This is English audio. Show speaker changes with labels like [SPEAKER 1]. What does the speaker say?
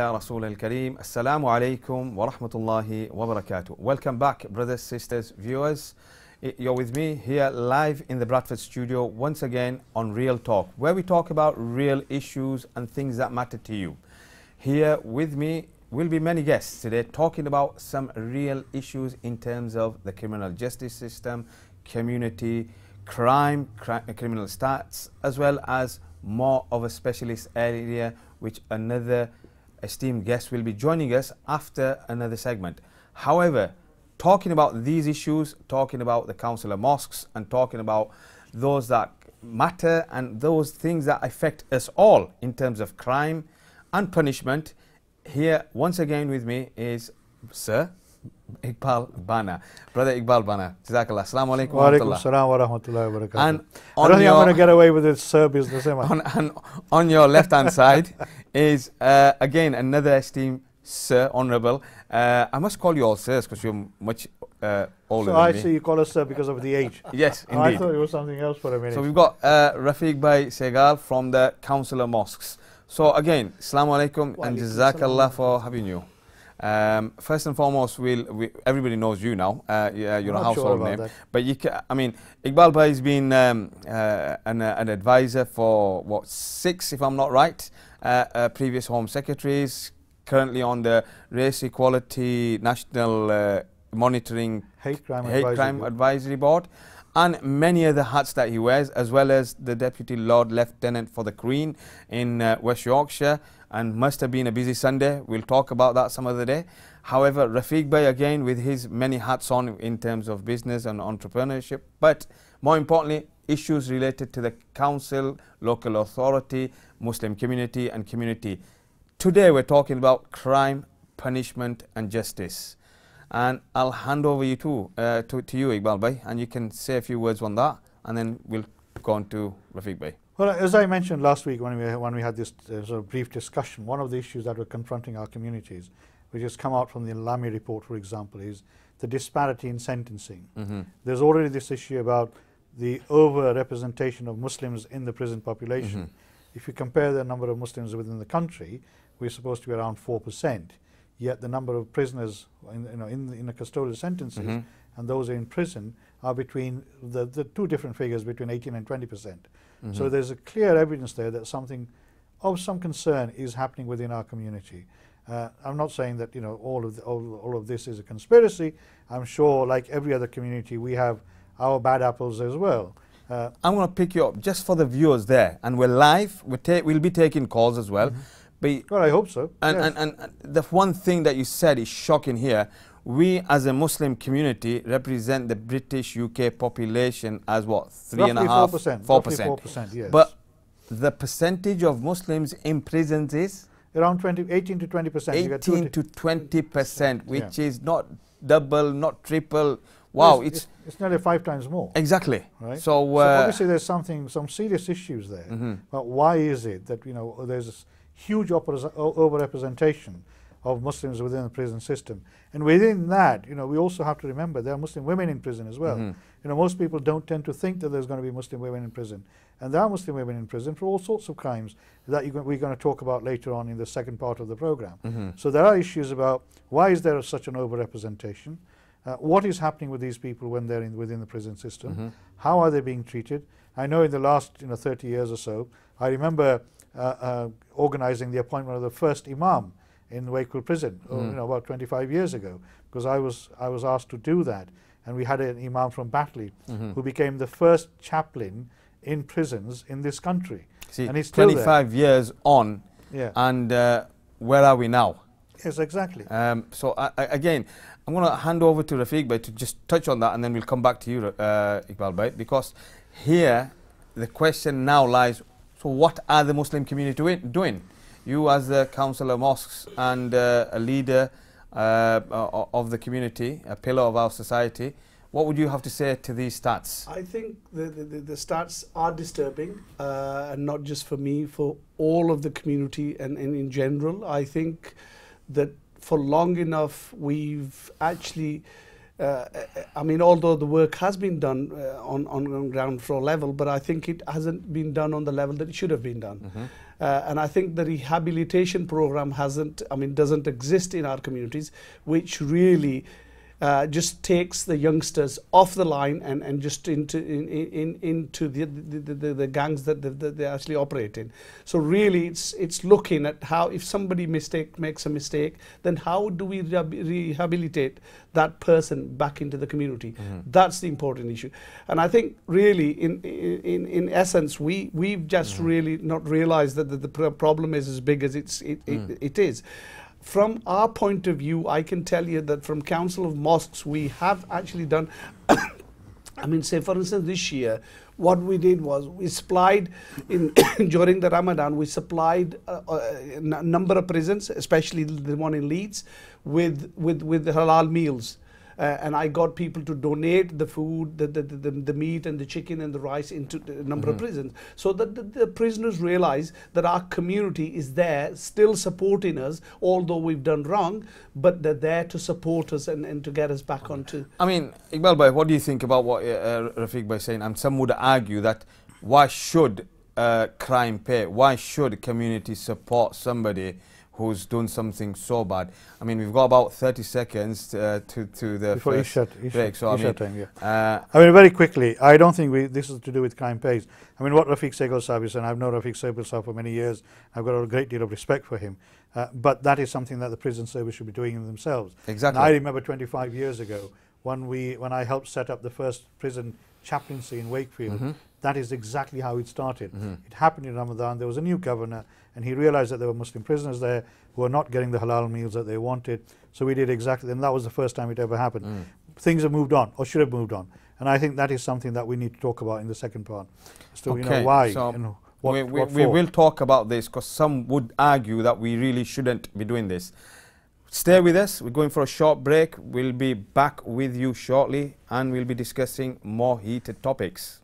[SPEAKER 1] Ya Rasul al-Kareem, Assalamu alaikum wa rahmatullahi wa barakatuh. Welcome back, brothers, sisters, viewers. You're with me here live in the Bradford studio once again on Real Talk, where we talk about real issues and things that matter to you. Here with me will be many guests today talking about some real issues in terms of the criminal justice system, community, crime, criminal stats, as well as more of a specialist area which another esteemed guest will be joining us after another segment. However, talking about these issues, talking about the council of mosques and talking about those that matter and those things that affect us all in terms of crime and punishment, here once again with me is Sir Iqbal Bana. Brother Iqbal Bana, Jazakallah. Assalamu alaikum
[SPEAKER 2] wa alaikum assalam wa rahmatullahi wa barakatuh.
[SPEAKER 1] And
[SPEAKER 2] I don't think I'm going to get away with this Sir business, am I?
[SPEAKER 1] On your left hand side is again another esteemed Sir, Honourable. I must call you all sirs because you're much older than me.
[SPEAKER 2] So I see you call us Sir because of the age.
[SPEAKER 1] Yes, indeed.
[SPEAKER 2] I thought it was something else for a minute.
[SPEAKER 1] So we've got Rafiq Bhai Segal from the Council of Mosques. So again, Assalamu alaikum and Jazakallah for having you. First and foremost, everybody knows you now. You're a household name. But you I mean, Iqbal Bhai has been an advisor for what, 6, if I'm not right, previous Home Secretaries, currently on the Race Equality National Monitoring Hate Crime Advisory Board, and many other hats that he wears, as well as the Deputy Lord Lieutenant for the Queen in West Yorkshire, and must have been a busy Sunday. We'll talk about that some other day. However, Rafiq Bhai again with his many hats on in terms of business and entrepreneurship, but more importantly, issues related to the council, local authority, Muslim community and community. Today we're talking about crime, punishment and justice. And I'll hand over you to you, Iqbal Bhai, and you can say a few words on that, and then we'll go on to Rafiq Bhai.
[SPEAKER 2] Well, as I mentioned last week when we had this sort of brief discussion, one of the issues that were confronting our communities, which has come out from the Lamy report, for example, is the disparity in sentencing. There's already this issue about the over-representation of Muslims in the prison population. If you compare the number of Muslims within the country, we're supposed to be around 4%. Yet the number of prisoners in the custodial sentences and those in prison are between the two different figures, between 18 and 20%. So there's a clear evidence there that something of some concern is happening within our community. I'm not saying that all of this is a conspiracy. I'm sure, like every other community, we have our bad apples as well.
[SPEAKER 1] I'm going to pick you up just for the viewers there, and we're live. We'll be taking calls as well.
[SPEAKER 2] Well, I hope so.
[SPEAKER 1] And the one thing that you said is shocking here. We as a Muslim community represent the British UK population as what? 3.5%? 4%.
[SPEAKER 2] Yes.
[SPEAKER 1] But the percentage of Muslims in prisons is?
[SPEAKER 2] Around 18 to 20%.
[SPEAKER 1] 18 to 20%, which is not double, not triple. Wow, it's
[SPEAKER 2] nearly 5 times more.
[SPEAKER 1] Exactly.
[SPEAKER 2] Right.
[SPEAKER 1] So
[SPEAKER 2] obviously there's some serious issues there. But why is it that there's this huge overrepresentation of Muslims within the prison system? And within that, we also have to remember there are Muslim women in prison as well. Most people don't tend to think that there's going to be Muslim women in prison. And there are Muslim women in prison for all sorts of crimes that we're going to talk about later on in the second part of the program. So there are issues about why is there such an overrepresentation? What is happening with these people when they're within the prison system? How are they being treated? I know in the last 30 years or so, I remember organizing the appointment of the first Imam in Wakefield Prison, about 25 years ago, because I was asked to do that, and we had an Imam from Batley who became the first chaplain in prisons in this country.
[SPEAKER 1] See,
[SPEAKER 2] and he's still
[SPEAKER 1] 25 years on, and where are we now?
[SPEAKER 2] Yes, exactly.
[SPEAKER 1] So again, I'm going to hand over to Rafiq Bhai to just touch on that, and then we'll come back to you, Iqbal Bhai, because here the question now lies. So what are the Muslim community doing? You as the Council of Mosques and a leader of the community, a pillar of our society, what would you have to say to these stats?
[SPEAKER 3] I think the stats are disturbing, and not just for me, for all of the community and in general. I think that for long enough we've actually I mean, although the work has been done on ground floor level, but I think it hasn't been done on the level that it should have been done. And I think the rehabilitation program doesn't exist in our communities, which really just takes the youngsters off the line and just into the gangs that they actually operate in. So really, it's looking at how, if somebody makes a mistake, then how do we rehabilitate that person back into the community? That's the important issue. And I think really, in essence, we've just really not realized that the problem is as big as it is. From our point of view, I can tell you that from Council of Mosques, we have actually done, I mean, say for instance, this year, what we did was we supplied, during the Ramadan, we supplied a number of prisons, especially the one in Leeds, with halal meals. And I got people to donate the food, the meat and the chicken and the rice into a number of prisons, so that the prisoners realize that our community is there, still supporting us, although we've done wrong, but they're there to support us and to get us back onto.
[SPEAKER 1] I mean, Iqbal Bhai, what do you think about what Rafiq Bhai is saying? And some would argue that why should crime pay? Why should community support somebody who's done something so bad? I mean, we've got about 30 seconds to the
[SPEAKER 2] before
[SPEAKER 1] first break. So
[SPEAKER 2] I mean, very quickly, I don't think this is to do with crime pays. I mean, what Rafiq Sehgal Sahib is, and I've known Rafiq Sehgal Sahib for many years, I've got a great deal of respect for him, but that is something that the prison service should be doing in themselves.
[SPEAKER 1] Exactly.
[SPEAKER 2] And I remember 25 years ago, when I helped set up the first prison chaplaincy in Wakefield, that is exactly how it started. It happened in Ramadan. There was a new governor, and he realized that there were Muslim prisoners there who were not getting the halal meals that they wanted. So we did exactly, and that was the first time it ever happened. Things have moved on, or should have moved on. And I think that is something that we need to talk about in the second part. So, you know, why?
[SPEAKER 1] So
[SPEAKER 2] and what
[SPEAKER 1] we will talk about this, because some would argue that we really shouldn't be doing this. Stay with us. We're going for a short break. We'll be back with you shortly, and we'll be discussing more heated topics.